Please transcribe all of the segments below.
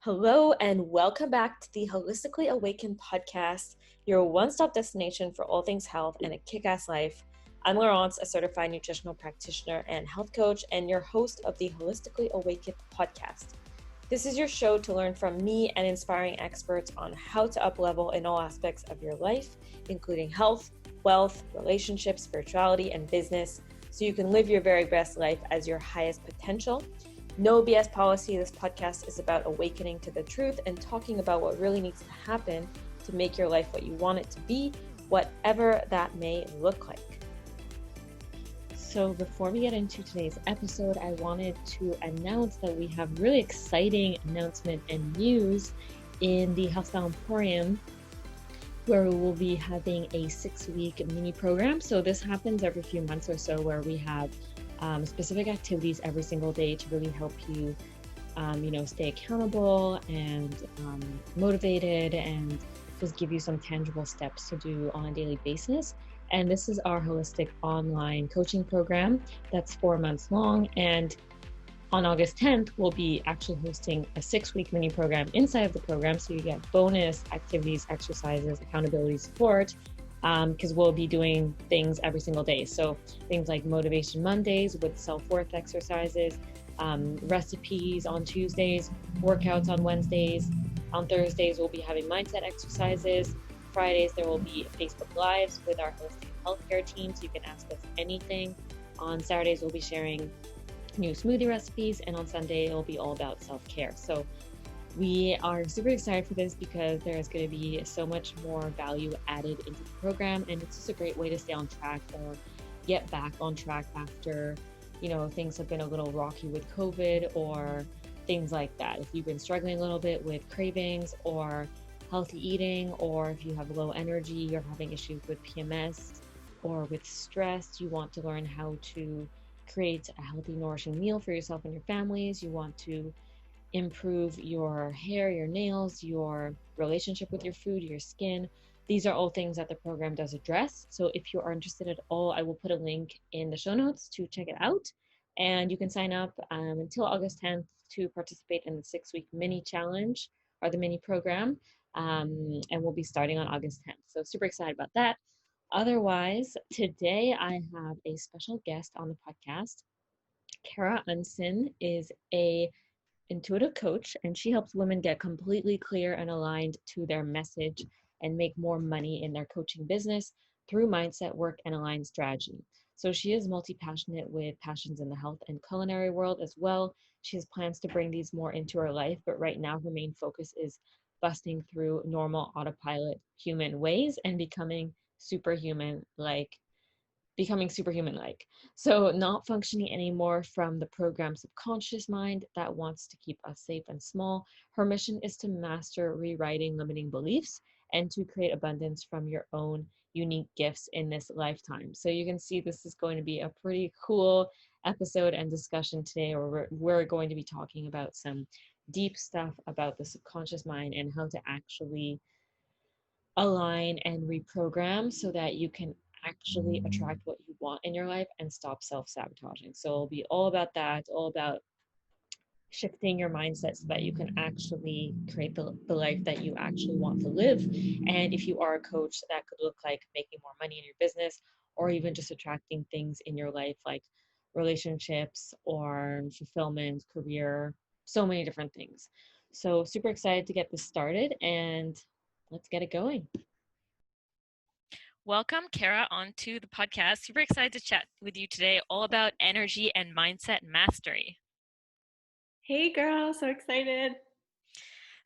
Hello and welcome back to the Holistically Awakened podcast, your one-stop destination for all things health and a kick-ass life. I'm Laurence, a certified nutritional practitioner and health coach, and your host of the Holistically Awakened podcast. This is your show to learn from me and inspiring experts on how to up-level in all aspects of your life, including health, wealth, relationships, spirituality, and business, so you can live your very best life as your highest potential. No BS policy. This podcast is about awakening to the truth and talking about what really needs to happen to make your life what you want it to be, whatever that may look like. So before we get into today's episode, I wanted to announce that we have really exciting announcement and news in the Healthstyle Emporium, where we will be having a 6-week mini program. So this happens every few months or so, where we have specific activities every single day to really help you, stay accountable and motivated, and just give you some tangible steps to do on a daily basis. And this is our holistic online coaching program that's 4 months long. And on August 10th, we'll be actually hosting a 6-week mini program inside of the program. So you get bonus activities, exercises, accountability support, because we'll be doing things every single day. So things like Motivation Mondays with self-worth exercises, recipes on Tuesdays, workouts on Wednesdays. On Thursdays, we'll be having mindset exercises. Fridays, there will be Facebook Lives with our holistic healthcare team, so you can ask us anything. On Saturdays, we'll be sharing new smoothie recipes, and on Sunday, it'll be all about self-care. So we are super excited for this because there is going to be so much more value added into the program, and it's just a great way to stay on track or get back on track after, things have been a little rocky with COVID or things like that. If you've been struggling a little bit with cravings or healthy eating, or if you have low energy, you're having issues with PMS or with stress, you want to learn how to create a healthy, nourishing meal for yourself and your families, you want to improve your hair, your nails, your relationship with your food, your skin. These are all things that the program does address. So if you are interested at all, I will put a link in the show notes to check it out. And you can sign up until August 10th to participate in the 6-week mini challenge or the mini program. And we'll be starting on August 10th. So super excited about that. Otherwise, today I have a special guest on the podcast. Cara Unsinn is a intuitive coach, and she helps women get completely clear and aligned to their message and make more money in their coaching business through mindset work and aligned strategy. So she is multi-passionate with passions in the health and culinary world as well. She has plans to bring these more into her life, but right now her main focus is busting through normal autopilot human ways and becoming superhuman-like. So not functioning anymore from the program's subconscious mind that wants to keep us safe and small. Her mission is to master rewriting limiting beliefs and to create abundance from your own unique gifts in this lifetime. So you can see this is going to be a pretty cool episode and discussion today, where we're going to be talking about some deep stuff about the subconscious mind and how to actually align and reprogram so that you can actually attract what you want in your life and stop self-sabotaging. So it'll be all about that, all about shifting your mindset so that you can actually create the life that you actually want to live. And if you are a coach, that could look like making more money in your business, or even just attracting things in your life like relationships or fulfillment, career, so many different things. So super excited to get this started, and let's get it going. Welcome, Cara, onto the podcast. Super excited to chat with you today all about energy and mindset mastery. Hey girl, so excited.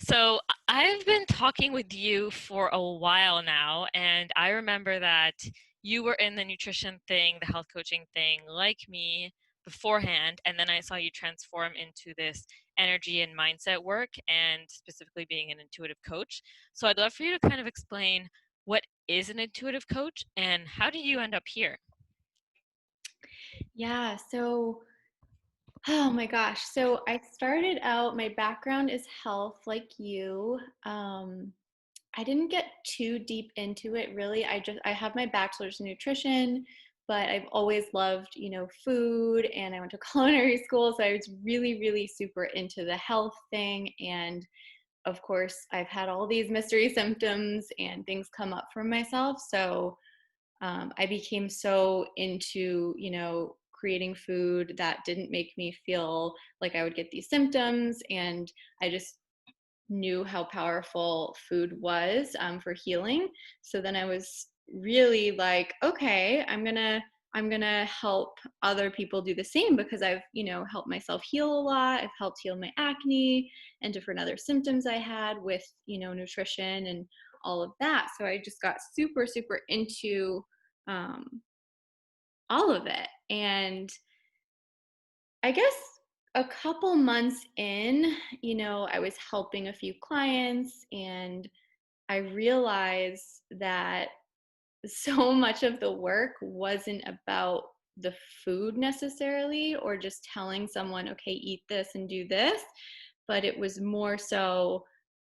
So I've been talking with you for a while now, and I remember that you were in the nutrition thing, the health coaching thing, like me beforehand, and then I saw you transform into this energy and mindset work, and specifically being an intuitive coach. So I'd love for you to kind of explain what is an intuitive coach and how did you end up here? Yeah, oh my gosh. So I started out, my background is health like you. I didn't get too deep into it really. I have my bachelor's in nutrition, but I've always loved, food, and I went to culinary school. So I was really, really super into the health thing. And of course, I've had all these mystery symptoms and things come up for myself. So I became so into, creating food that didn't make me feel like I would get these symptoms. And I just knew how powerful food was for healing. So then I was really like, okay, I'm gonna help other people do the same, because I've helped myself heal a lot. I've helped heal my acne and different other symptoms I had with nutrition and all of that. So I just got super super into um, all of it. And I guess a couple months in, I was helping a few clients, and I realized that so much of the work wasn't about the food necessarily, or just telling someone, okay, eat this and do this, but it was more so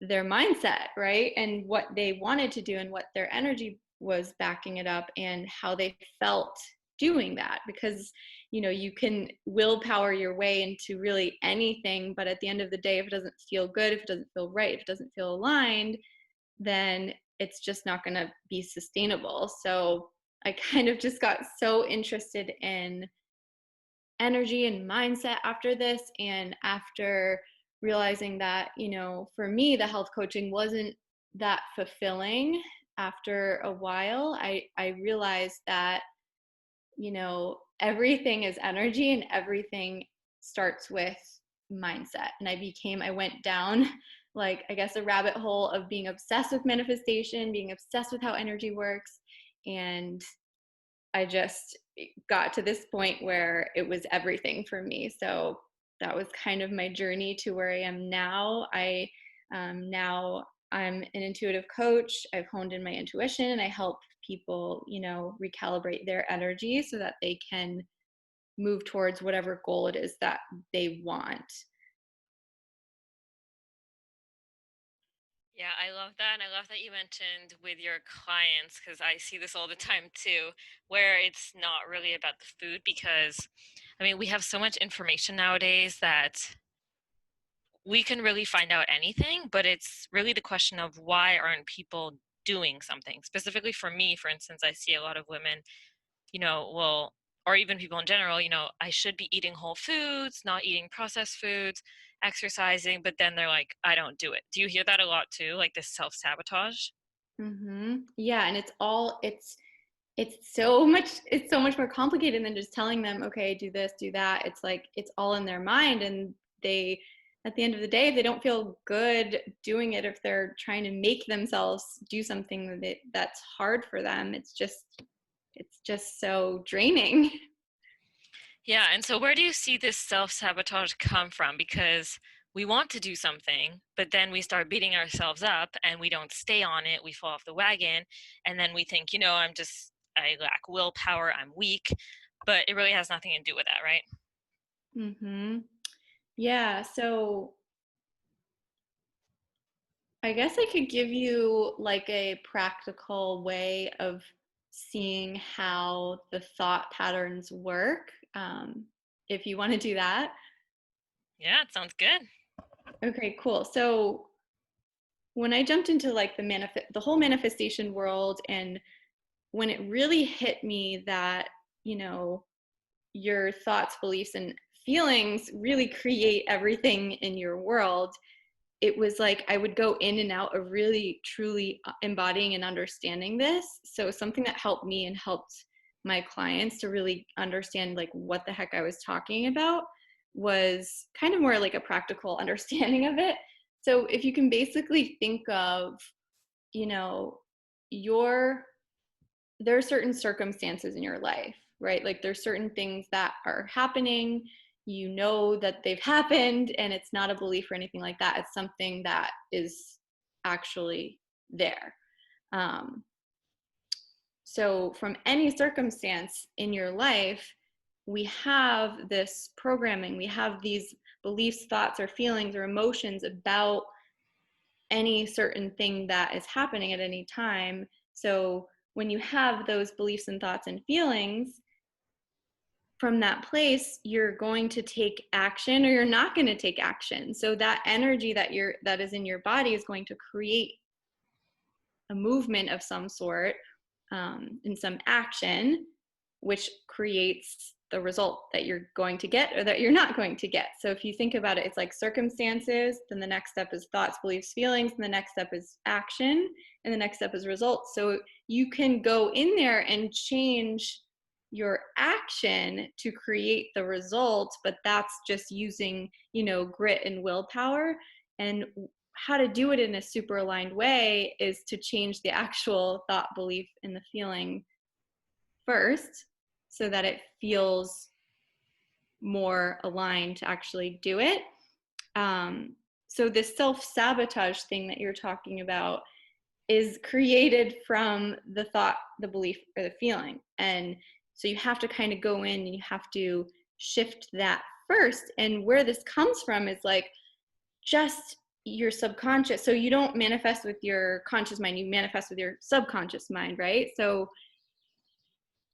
their mindset, right? And what they wanted to do and what their energy was backing it up, and how they felt doing that. Because you can willpower your way into really anything, but at the end of the day, if it doesn't feel good, if it doesn't feel right, if it doesn't feel aligned, then it's just not going to be sustainable. So I kind of just got so interested in energy and mindset after this. And after realizing that, for me, the health coaching wasn't that fulfilling, after a while, I realized that, everything is energy, and everything starts with mindset. And I went down, like, I guess, a rabbit hole of being obsessed with manifestation, being obsessed with how energy works. And I just got to this point where it was everything for me. So that was kind of my journey to where I am now. Now I'm an intuitive coach. I've honed in my intuition, and I help people, recalibrate their energy so that they can move towards whatever goal it is that they want. Yeah, I love that. And I love that you mentioned with your clients, because I see this all the time too, where it's not really about the food. Because, I mean, we have so much information nowadays that we can really find out anything, but it's really the question of why aren't people doing something? Specifically for me, for instance, I see a lot of women, well, or even people in general, I should be eating whole foods, not eating processed foods, exercising, but then they're like, I don't do it. Do you hear that a lot too? Like this self-sabotage? Yeah, and it's so much more complicated than just telling them, okay, do this, do that. It's like it's all in their mind, and they, at the end of the day, if they don't feel good doing it, if they're trying to make themselves do something that's hard for them, it's just so draining. Yeah, and so where do you see this self-sabotage come from? Because we want to do something, but then we start beating ourselves up and we don't stay on it. We fall off the wagon, and then we think, I lack willpower, I'm weak, but it really has nothing to do with that, right? Yeah, so I guess I could give you like a practical way of seeing how the thought patterns work, if you want to do that. Yeah, it sounds good. Okay, cool. So when I jumped into like the whole manifestation world, and when it really hit me that, you know, your thoughts, beliefs, and feelings really create everything in your world, it was like I would go in and out of really truly embodying and understanding this. So something that helped me and helped my clients to really understand like what the heck I was talking about was kind of more like a practical understanding of it. So if you can basically think of, you know, your there are certain circumstances in your life, right? Like there's certain things that are happening, you know that they've happened, and it's not a belief or anything like that. It's something that is actually there. Um, so from any circumstance in your life, we have this programming, we have these beliefs, thoughts, or feelings or emotions about any certain thing that is happening at any time. So when you have those beliefs and thoughts and feelings, from that place, you're going to take action or you're not going to take action. So that energy that is in your body is going to create a movement of some sort, in some action, which creates the result that you're going to get or that you're not going to get. So if you think about it, it's like circumstances, then the next step is thoughts, beliefs, feelings, and the next step is action, and the next step is results. So you can go in there and change your action to create the result, but that's just using, grit and willpower. And how to do it in a super aligned way is to change the actual thought, belief, and the feeling first, so that it feels more aligned to actually do it. So this self-sabotage thing that you're talking about is created from the thought, the belief, or the feeling. And so you have to kind of go in and you have to shift that first. And where this comes from is like just your subconscious. So you don't manifest with your conscious mind, you manifest with your subconscious mind, right? So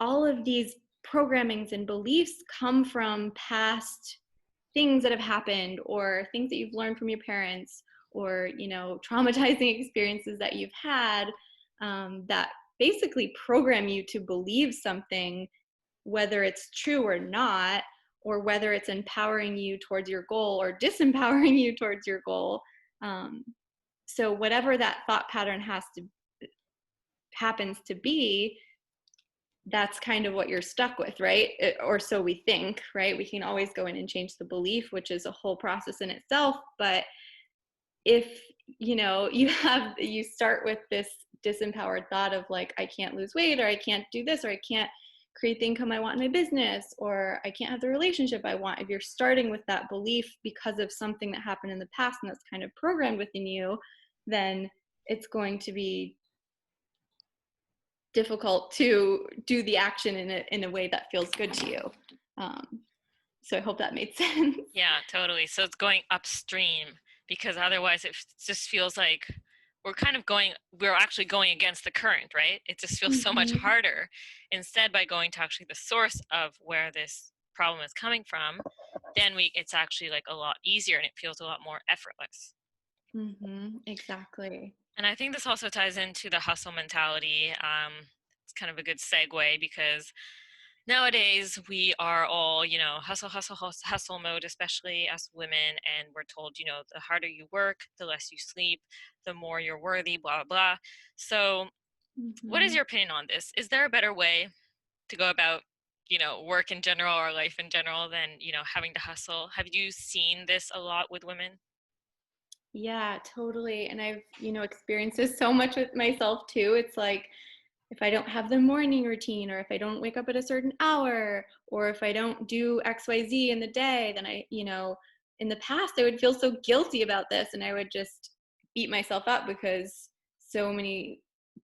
all of these programmings and beliefs come from past things that have happened or things that you've learned from your parents or traumatizing experiences that you've had, that basically program you to believe something, whether it's true or not, or whether it's empowering you towards your goal or disempowering you towards your goal. So whatever that thought pattern happens to be, that's kind of what you're stuck with, right? Or so we think, right? We can always go in and change the belief, which is a whole process in itself. But if you start with this disempowered thought of like, I can't lose weight, or I can't do this, or I can't create the income I want in my business, or I can't have the relationship I want. If you're starting with that belief because of something that happened in the past and that's kind of programmed within you, then it's going to be difficult to do the action in a way that feels good to you. So I hope that made sense. Yeah, totally. So it's going upstream, because otherwise it just feels like we're actually going against the current, right? It just feels so much harder. Instead, by going to actually the source of where this problem is coming from, then it's actually like a lot easier and it feels a lot more effortless. Exactly. And I think this also ties into the hustle mentality. It's kind of a good segue, because nowadays we are all, hustle, hustle, hustle, hustle mode, especially as women. And we're told, the harder you work, the less you sleep, the more you're worthy, blah, blah, blah. So what is your opinion on this? Is there a better way to go about, work in general or life in general than, having to hustle? Have you seen this a lot with women? Yeah, totally. And I've, experienced this so much with myself too. It's like, if I don't have the morning routine, or if I don't wake up at a certain hour, or if I don't do XYZ in the day, then in the past, I would feel so guilty about this, and I would just beat myself up, because so many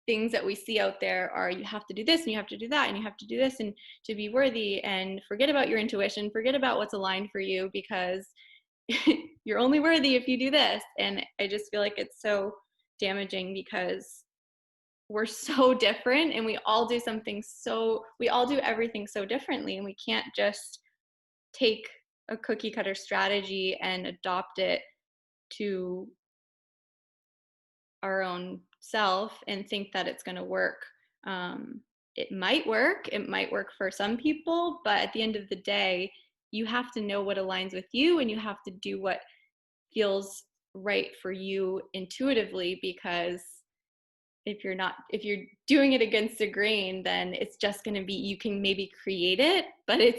things that we see out there are, you have to do this and you have to do that and you have to do this and to be worthy, and forget about your intuition, forget about what's aligned for you, because you're only worthy if you do this. And I just feel like it's so damaging, because we're so different and we all do everything so differently, and we can't just take a cookie cutter strategy and adopt it to our own self and think that it's going to work. It might work for some people, but at the end of the day, you have to know what aligns with you, and you have to do what feels right for you intuitively, because if you're doing it against the grain, then it's just going to be, you can maybe create it, but you're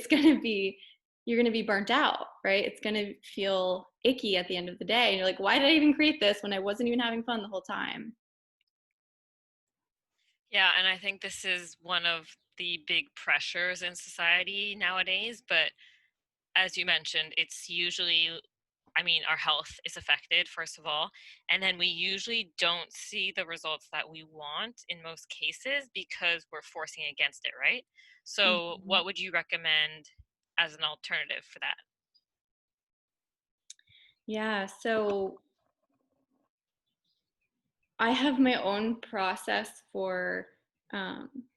going to be burnt out, right? It's going to feel icky at the end of the day. And you're like, why did I even create this when I wasn't even having fun the whole time? Yeah, and I think this is one of the big pressures in society nowadays. But as you mentioned, it's usually, our health is affected, first of all. And then we usually don't see the results that we want in most cases because we're forcing against it, right? So, what would you recommend as an alternative for that? Yeah, so I have my own process for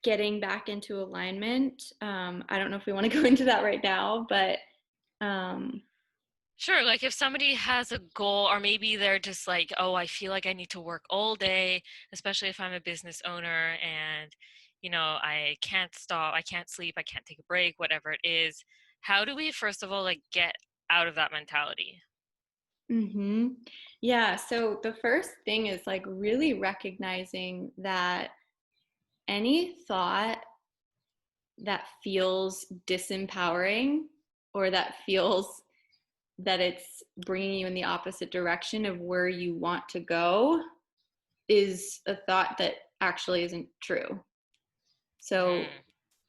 getting back into alignment. I don't know if we want to go into that right now, but Sure, like if somebody has a goal, or maybe they're just like, oh, I feel like I need to work all day, especially if I'm a business owner and, I can't stop, I can't sleep, I can't take a break, whatever it is. How do we, first of all, like get out of that mentality? Yeah, so the first thing is like really recognizing that any thought that feels disempowering or that feels that it's bringing you in the opposite direction of where you want to go is a thought that actually isn't true. So Mm.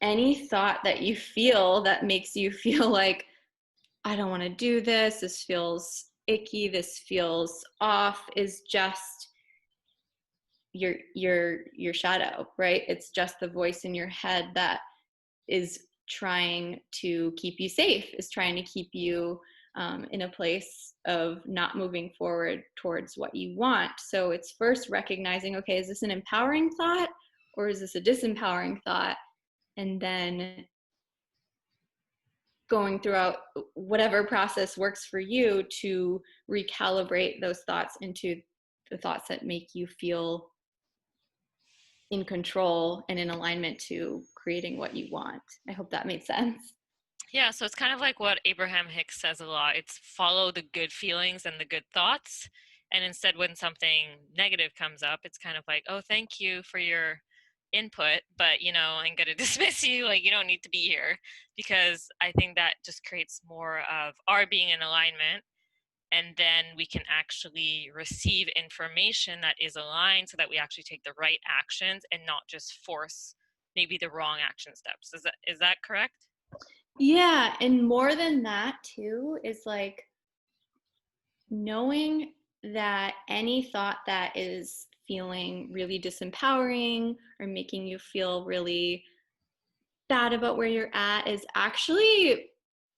any thought that you feel that makes you feel like, I don't want to do this, this feels icky, this feels off, is just your shadow, right? It's just the voice in your head that is trying to keep you safe, is trying to keep you in a place of not moving forward towards what you want. So it's first recognizing, okay, is this an empowering thought or is this a disempowering thought? And then going throughout whatever process works for you to recalibrate those thoughts into the thoughts that make you feel in control and in alignment to creating what you want. I hope that made sense. Yeah, so it's kind of like what Abraham Hicks says a lot. It's follow the good feelings and the good thoughts. And instead, when something negative comes up, it's kind of like, oh, thank you for your input, but I'm going to dismiss you. Like, you don't need to be here, because I think that just creates more of our being in alignment. And then we can actually receive information that is aligned so that we actually take the right actions and not just force maybe the wrong action steps. Is that correct? Yeah, and more than that too is like knowing that any thought that is feeling really disempowering or making you feel really bad about where you're at is actually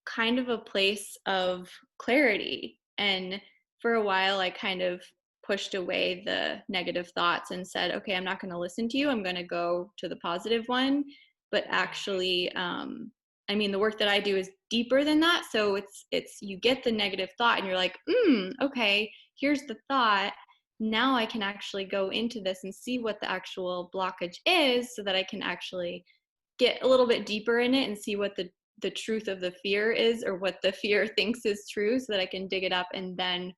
kind of a place of clarity. And for a while, I kind of pushed away the negative thoughts and said, okay, I'm not going to listen to you. I'm going to go to the positive one. But actually, I mean, the work that I do is deeper than that. So it's you get the negative thought and you're like, okay, here's the thought. Now I can actually go into this and see what the actual blockage is so that I can actually get a little bit deeper in it and see what the truth of the fear is, or what the fear thinks is true, so that I can dig it up and then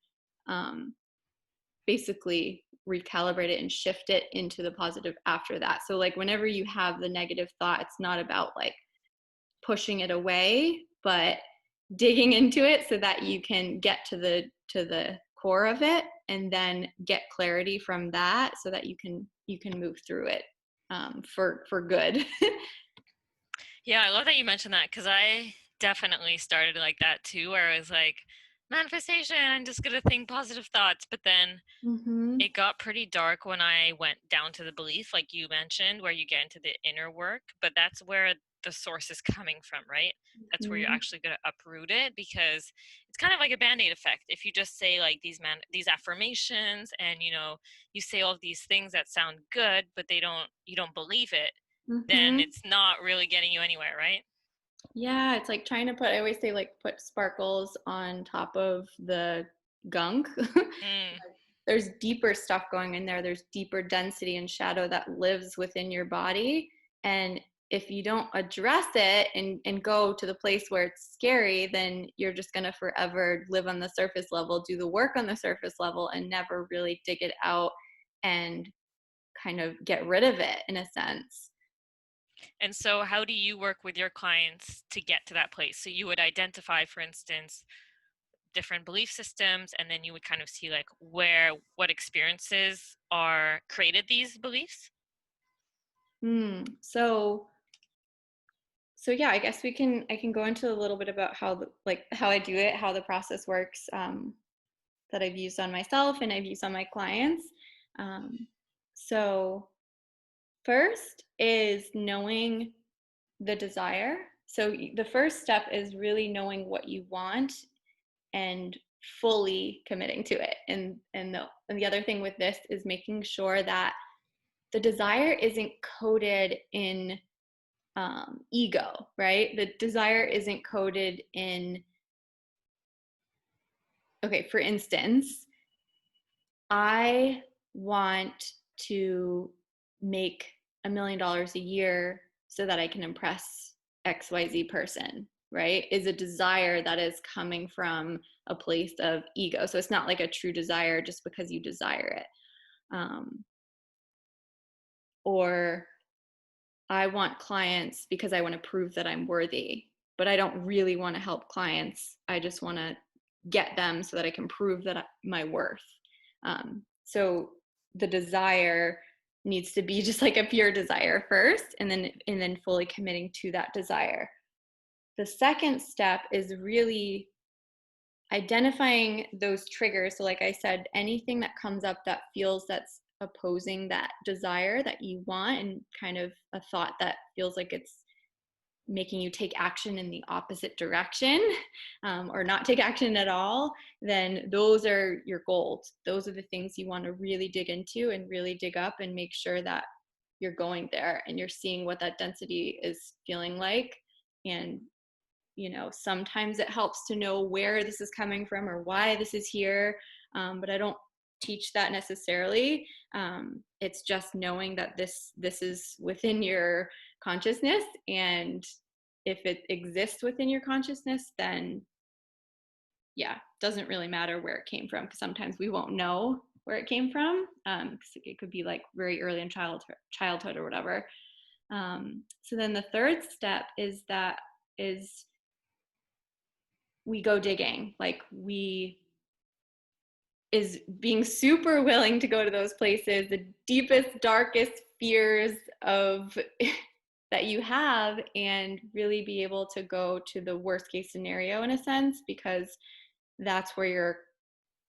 basically recalibrate it and shift it into the positive after that. So like whenever you have the negative thought, it's not about like pushing it away, but digging into it so that you can get to the core of it and then get clarity from that so that you can move through it for good. Yeah, I love that you mentioned that, because I definitely started like that too, where I was like, manifestation, I'm just going to think positive thoughts. But then Mm-hmm. it got pretty dark when I went down to the belief, like you mentioned, where you get into the inner work. But that's where the source is coming from, right? That's where you're Mm-hmm. actually going to uproot it, because it's kind of like a band-aid effect. If you just say like these affirmations, and you say all of these things that sound good, but you don't believe it, then Mm-hmm. it's not really getting you anywhere, right? Yeah, it's like trying to I always say like put sparkles on top of the gunk. Mm. There's deeper stuff going in there. There's deeper density and shadow that lives within your body. And if you don't address it and go to the place where it's scary, then you're just going to forever live on the surface level, do the work on the surface level, and never really dig it out and kind of get rid of it in a sense. And so, how do you work with your clients to get to that place? So, you would identify, for instance, different belief systems, and then you would kind of see like what experiences are created these beliefs. So yeah, I guess I can go into a little bit about how I do it, how the process works, that I've used on myself and I've used on my clients. Um, so first is knowing the desire. So the first step is really knowing what you want and fully committing to it. And the other thing with this is making sure that the desire isn't coded in ego, right? The desire isn't coded in, okay, for instance, I want to make $1 million a year so that I can impress XYZ person, right? Is a desire that is coming from a place of ego. So it's not like a true desire just because you desire it. Or I want clients because I want to prove that I'm worthy, but I don't really want to help clients. I just want to get them so that I can prove that my worth. So the desire needs to be just like a pure desire first, and then fully committing to that desire. The second step is really identifying those triggers. So like I said, anything that comes up that feels that's opposing that desire that you want, and kind of a thought that feels like it's making you take action in the opposite direction, or not take action at all, then those are your gold. Those are the things you want to really dig into and really dig up and make sure that you're going there and you're seeing what that density is feeling like. And sometimes it helps to know where this is coming from or why this is here, but I don't teach that necessarily. It's just knowing that this is within your consciousness, and if it exists within your consciousness, then doesn't really matter where it came from, because sometimes we won't know where it came from, because it could be like very early in childhood or whatever. So then the third step is we go digging, like is being super willing to go to those places, the deepest, darkest fears of that you have, and really be able to go to the worst case scenario in a sense, because that's where your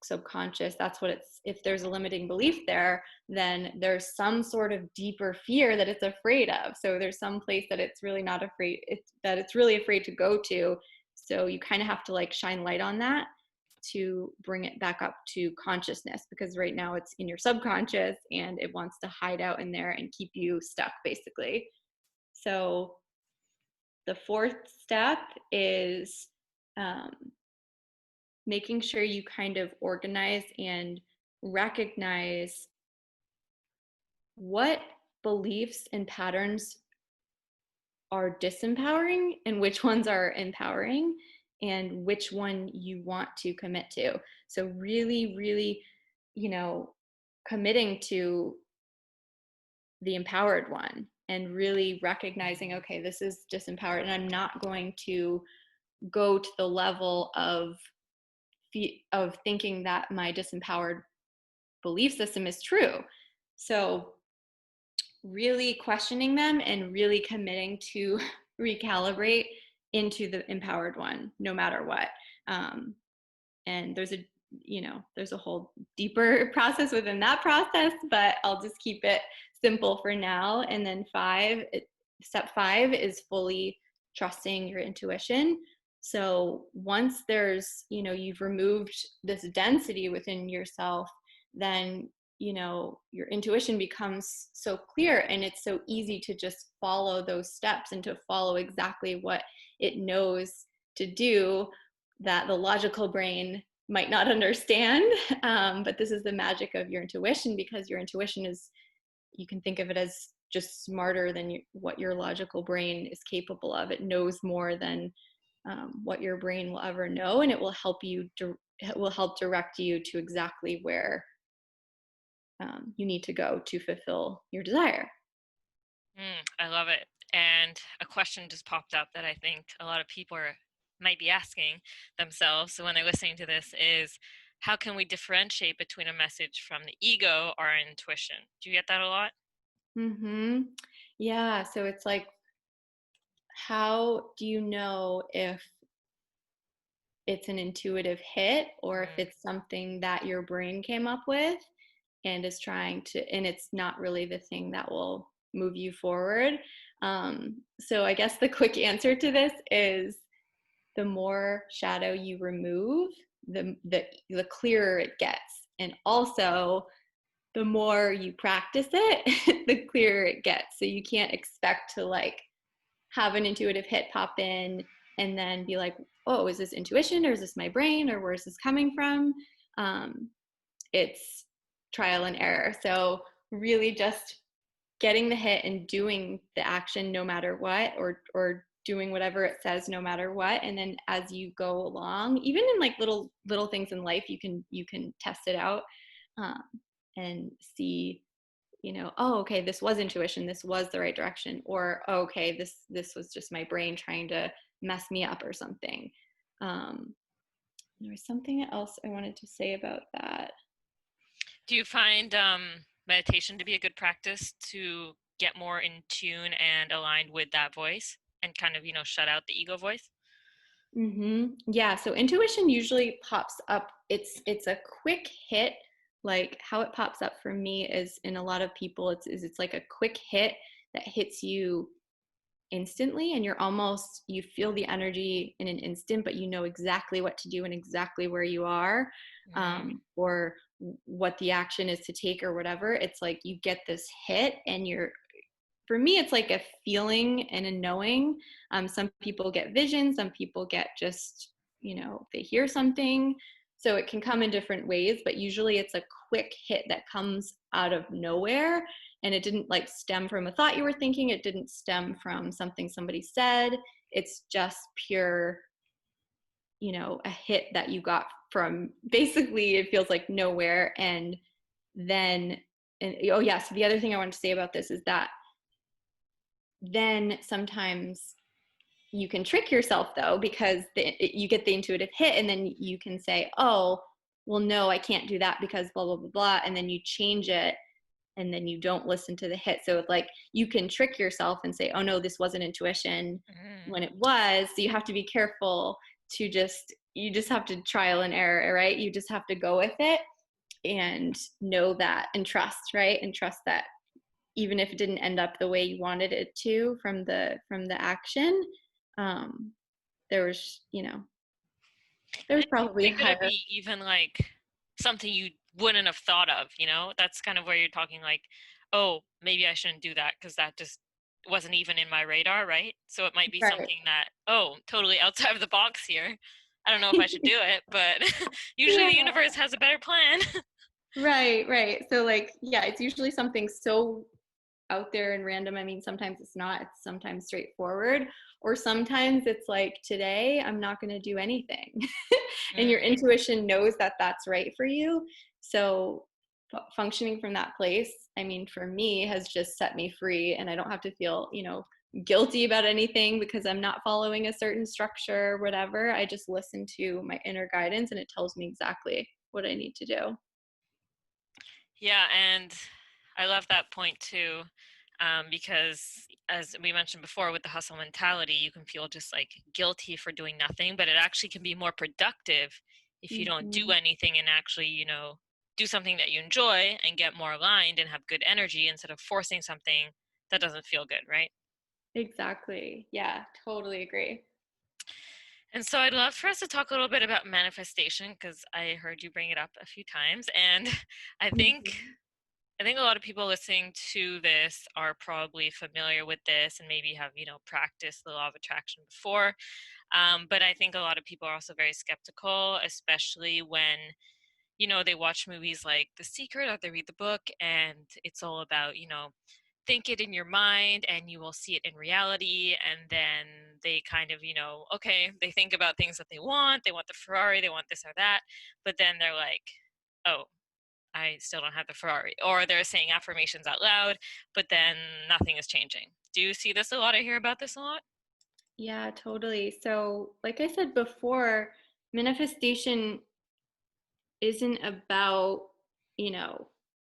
subconscious, that's what it's, if there's a limiting belief there, then there's some sort of deeper fear that it's afraid of. So there's some place that it's really not afraid, it's really afraid to go to. So you kind of have to like shine light on that to bring it back up to consciousness, because right now it's in your subconscious and it wants to hide out in there and keep you stuck basically. So the fourth step is making sure you kind of organize and recognize what beliefs and patterns are disempowering and which ones are empowering, and which one you want to commit to. So really, really, committing to the empowered one and really recognizing, okay, this is disempowered, and I'm not going to go to the level of thinking that my disempowered belief system is true. So really questioning them and really committing to recalibrate into the empowered one, no matter what. And there's a whole deeper process within that process, but I'll just keep it simple for now. And then step 5 is fully trusting your intuition. So once there's, you've removed this density within yourself, then, your intuition becomes so clear, and it's so easy to just follow those steps and to follow exactly what it knows to do, that the logical brain might not understand. But this is the magic of your intuition, because your intuition is, you can think of it as just smarter than what your logical brain is capable of. It knows more than what your brain will ever know, and it will help direct you to exactly where you need to go to fulfill your desire. I love it. And a question just popped up that I think a lot of people might be asking themselves, so when they're listening to this, is how can we differentiate between a message from the ego or our intuition? Do you get that a lot? Yeah, so it's like, how do you know if it's an intuitive hit or if it's something that your brain came up with and is trying to, and it's not really the thing that will move you forward? So I guess the quick answer to this is, the more shadow you remove, the clearer it gets. And also, the more you practice it, the clearer it gets. So you can't expect to like have an intuitive hit pop in and then be like, oh, is this intuition or is this my brain or where's this coming from? It's trial and error. So really just getting the hit and doing the action no matter what, or doing whatever it says no matter what. And then as you go along, even in like little things in life, you can test it out, and see, oh, okay, this was intuition, this was the right direction, or oh, okay, this was just my brain trying to mess me up or something. There was something else I wanted to say about that. Do you find meditation to be a good practice to get more in tune and aligned with that voice and kind of, shut out the ego voice? Yeah, so intuition usually pops up. It's a quick hit. Like how it pops up for me is, in a lot of people, it's like a quick hit that hits you instantly, and you feel the energy in an instant, but you know exactly what to do and exactly where you are, or what the action is to take or whatever. It's like you get this hit, and for me, it's like a feeling and a knowing. Some people get vision, some people get just, they hear something. So it can come in different ways, but usually it's a quick hit that comes out of nowhere. And it didn't like stem from a thought you were thinking. It didn't stem from something somebody said. It's just pure, a hit that you got from, basically, it feels like nowhere. And then, oh yeah, so the other thing I wanted to say about this is that then sometimes you can trick yourself though, because you get the intuitive hit and then you can say, oh, well, no, I can't do that because blah, blah, blah, blah. And then you change it and then you don't listen to the hit. So it's like you can trick yourself and say, oh no, this wasn't intuition when it was. So you have to be careful to you just have to trial and error, right? You just have to go with it and know that, and trust, right? And trust that even if it didn't end up the way you wanted it to from the action, there was, there was probably a It could higher. be even like something you wouldn't have thought of, That's kind of where you're talking like, oh, maybe I shouldn't do that because that just wasn't even in my radar, right? So it might be Right. something that, oh, totally outside of the box here. I don't know if I should do it, but usually the universe has a better plan. Right. So like, yeah, it's usually something so out there and random. I mean, sometimes it's not, it's sometimes straightforward, or sometimes it's like, today I'm not going to do anything. And your intuition knows that that's right for you. So functioning from that place, I mean, for me, has just set me free, and I don't have to feel, guilty about anything because I'm not following a certain structure or whatever. I just listen to my inner guidance and it tells me exactly what I need to do. Yeah, and I love that point too, because as we mentioned before, with the hustle mentality, you can feel just like guilty for doing nothing, but it actually can be more productive if you don't do anything and actually, do something that you enjoy and get more aligned and have good energy instead of forcing something that doesn't feel good, right? Exactly. Yeah, totally agree. And so I'd love for us to talk a little bit about manifestation, because I heard you bring it up a few times, and I think I think a lot of people listening to this are probably familiar with this and maybe have, practiced the law of attraction before. But I think a lot of people are also very skeptical, especially when, they watch movies like The Secret, or they read the book and it's all about, think it in your mind and you will see it in reality. And then they kind of, okay, they think about things that they want the Ferrari, they want this or that, but then they're like, oh, I still don't have the Ferrari. Or they're saying affirmations out loud, but then nothing is changing. Do you see this a lot? I hear about this a lot. Yeah, totally. So, like I said before, manifestation isn't about,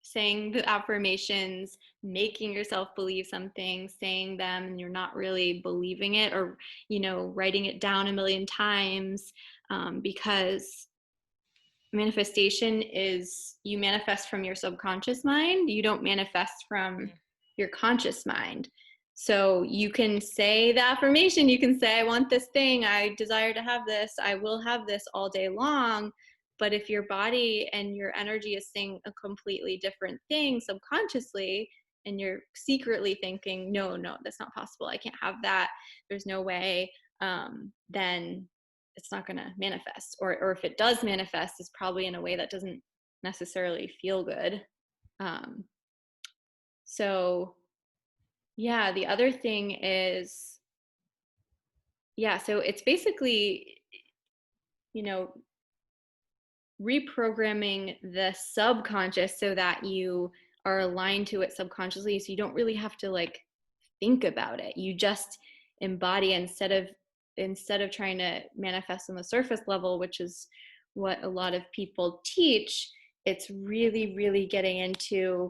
saying the affirmations, making yourself believe something, saying them, and you're not really believing it, or, writing it down a million times, because manifestation is, you manifest from your subconscious mind. You don't manifest from your conscious mind. So you can say the affirmation, you can say, I want this thing, I desire to have this, I will have this, all day long. But if your body and your energy is saying a completely different thing subconsciously, and you're secretly thinking, no, that's not possible, I can't have that, there's no way, then it's not going to manifest. Or if it does manifest, it's probably in a way that doesn't necessarily feel good. So yeah, the other thing is, so it's basically, reprogramming the subconscious so that you are aligned to it subconsciously, so you don't really have to like think about it. You just embody, instead of trying to manifest on the surface level, which is what a lot of people teach. It's really, really getting into,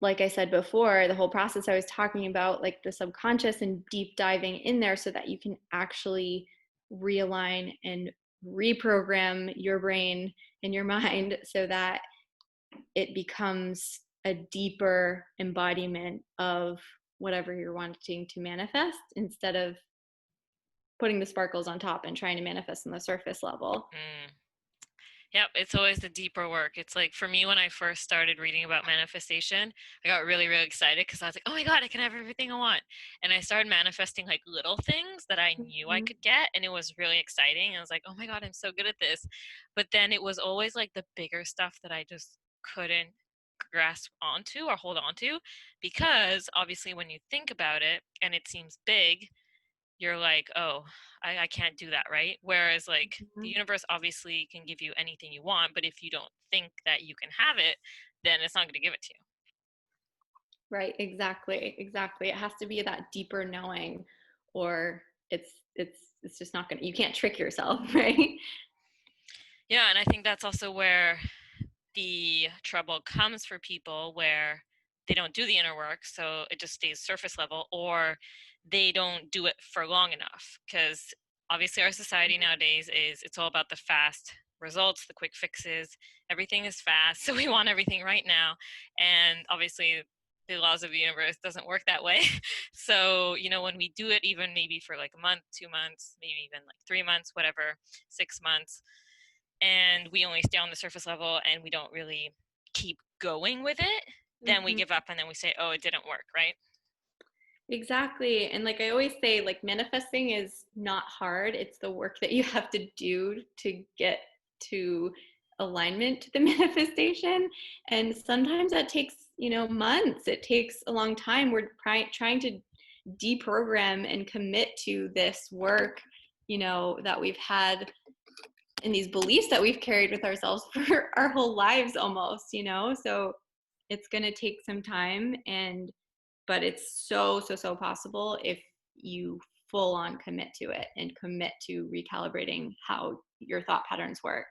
like I said before, the whole process I was talking about, like the subconscious, and deep diving in there so that you can actually realign and reprogram your brain and your mind so that it becomes a deeper embodiment of whatever you're wanting to manifest, instead of putting the sparkles on top and trying to manifest on the surface level. Yep, it's always the deeper work. It's like for me, when I first started reading about manifestation, I got really, really excited because I was like, oh my God, I can have everything I want. And I started manifesting like little things that I knew I could get. And it was really exciting. I was like, oh my God, I'm so good at this. But then it was always like the bigger stuff that I just couldn't grasp onto or hold onto, because obviously when you think about it and it seems big, you're like, oh, I can't do that, right? Whereas like the universe obviously can give you anything you want, but if you don't think that you can have it, then it's not going to give it to you. Right, exactly. It has to be that deeper knowing, or it's just not gonna, you can't trick yourself, right? Yeah, and I think that's also where the trouble comes for people, where they don't do the inner work, so it just stays surface level, or they don't do it for long enough, because obviously our society nowadays is, it's all about the fast results, the quick fixes, everything is fast, so we want everything right now, and obviously the laws of the universe doesn't work that way. So when we do it, even maybe for like a month, 2 months, maybe even like 3 months, whatever, 6 months, and we only stay on the surface level and we don't really keep going with it, then we give up and then we say, oh, it didn't work, right? Exactly. And like I always say, like manifesting is not hard. It's the work that you have to do to get to alignment to the manifestation. And sometimes that takes, months. It takes a long time. We're trying to deprogram and commit to this work, that we've had, and these beliefs that we've carried with ourselves for our whole lives almost, so it's going to take some time, but it's so possible if you full on commit to it and commit to recalibrating how your thought patterns work.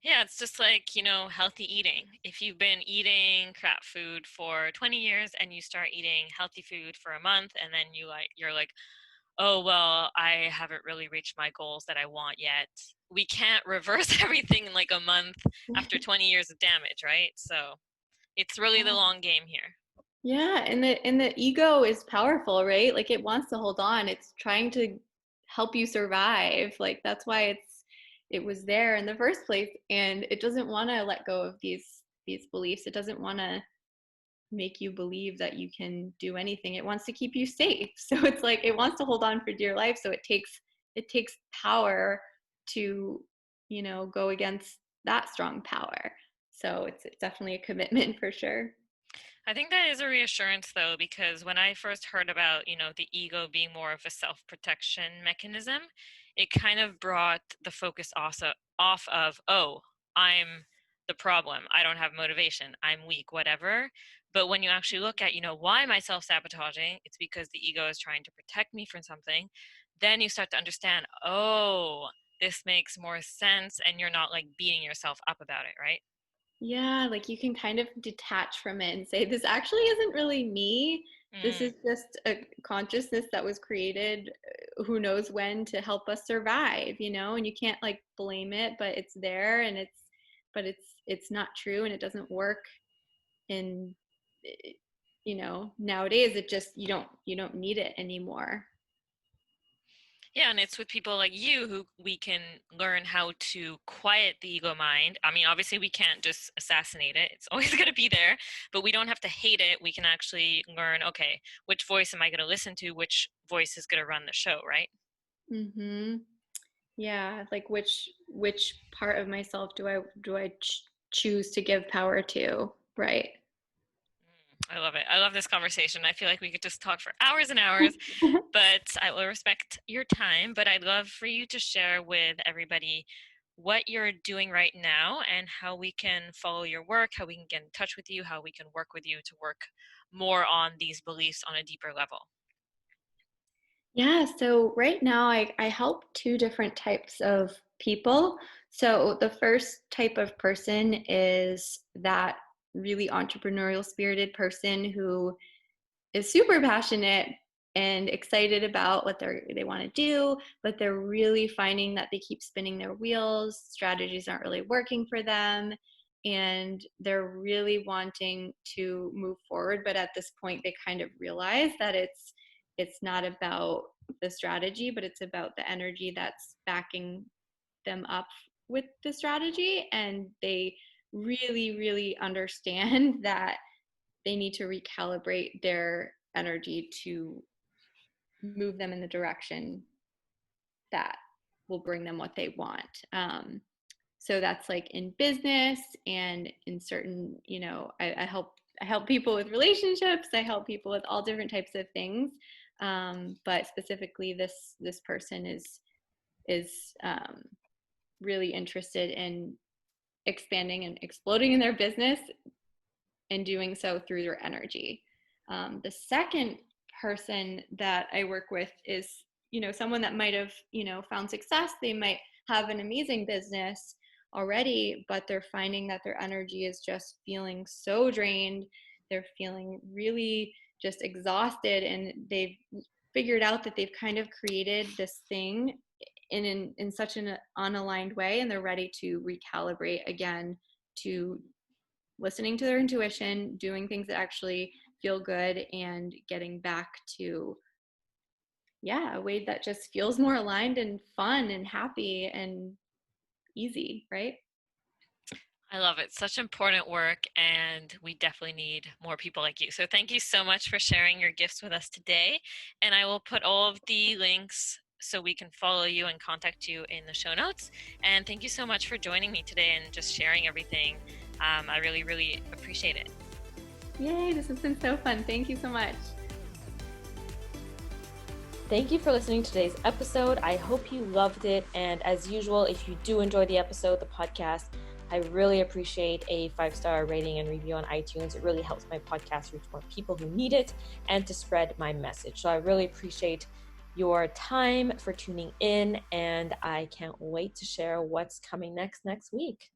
Yeah, it's just like, healthy eating. If you've been eating crap food for 20 years and you start eating healthy food for a month, and then you're like, oh, well, I haven't really reached my goals that I want yet. We can't reverse everything in like a month after 20 years of damage, right? So it's really the long game here. Yeah, and the ego is powerful, right? Like it wants to hold on. It's trying to help you survive. Like that's why it was there in the first place, and it doesn't want to let go of these beliefs. It doesn't want to make you believe that you can do anything. It wants to keep you safe. So it's like it wants to hold on for dear life. So it takes power to, go against that strong power. So it's definitely a commitment for sure. I think that is a reassurance, though, because when I first heard about, the ego being more of a self-protection mechanism, it kind of brought the focus also off of, oh, I'm the problem. I don't have motivation. I'm weak, whatever. But when you actually look at, why am I self-sabotaging? It's because the ego is trying to protect me from something. Then you start to understand, oh, this makes more sense, and you're not like beating yourself up about it, right? Yeah, like you can kind of detach from it and say, this actually isn't really me. This Mm. is just a consciousness that was created, who knows when, to help us survive, and you can't like blame it, but it's there, and it's not true, and it doesn't work. And nowadays it just, you don't need it anymore. Yeah, and it's with people like you who we can learn how to quiet the ego mind. I mean, obviously, we can't just assassinate it, it's always going to be there, but we don't have to hate it. We can actually learn, okay, which voice am I going to listen to? Which voice is going to run the show, right? Mm-hmm. Yeah, like which part of myself do I choose to give power to, right? I love it. I love this conversation. I feel like we could just talk for hours and hours, but I will respect your time. But I'd love for you to share with everybody what you're doing right now and how we can follow your work, how we can get in touch with you, how we can work with you to work more on these beliefs on a deeper level. Yeah, so right now I help two different types of people. So the first type of person is that really entrepreneurial spirited person who is super passionate and excited about what they want to do, but they're really finding that they keep spinning their wheels, strategies aren't really working for them, and they're really wanting to move forward, but at this point they kind of realize that it's not about the strategy, but it's about the energy that's backing them up with the strategy, and they really really understand that they need to recalibrate their energy to move them in the direction that will bring them what they want. So that's like in business and in certain, I help people with relationships. I help people with all different types of things. But specifically, this person is really interested in expanding and exploding in their business and doing so through their energy. The second person that I work with is, someone that might have, found success. They might have an amazing business already, but they're finding that their energy is just feeling so drained. They're feeling really just exhausted, and they've figured out that they've kind of created this thing in such an unaligned way, and they're ready to recalibrate again to listening to their intuition, doing things that actually feel good, and getting back to, yeah, a way that just feels more aligned and fun and happy and easy, right? I love it. Such important work, and we definitely need more people like you. So, thank you so much for sharing your gifts with us today. And I will put all of the links so we can follow you and contact you in the show notes. And thank you so much for joining me today and just sharing everything. I really, really appreciate it. Yay, this has been so fun. Thank you so much. Thank you for listening to today's episode. I hope you loved it. And as usual, if you do enjoy the episode, the podcast, I really appreciate a 5-star rating and review on iTunes. It really helps my podcast reach more people who need it and to spread my message. So I really appreciate your time for tuning in, and I can't wait to share what's coming next week.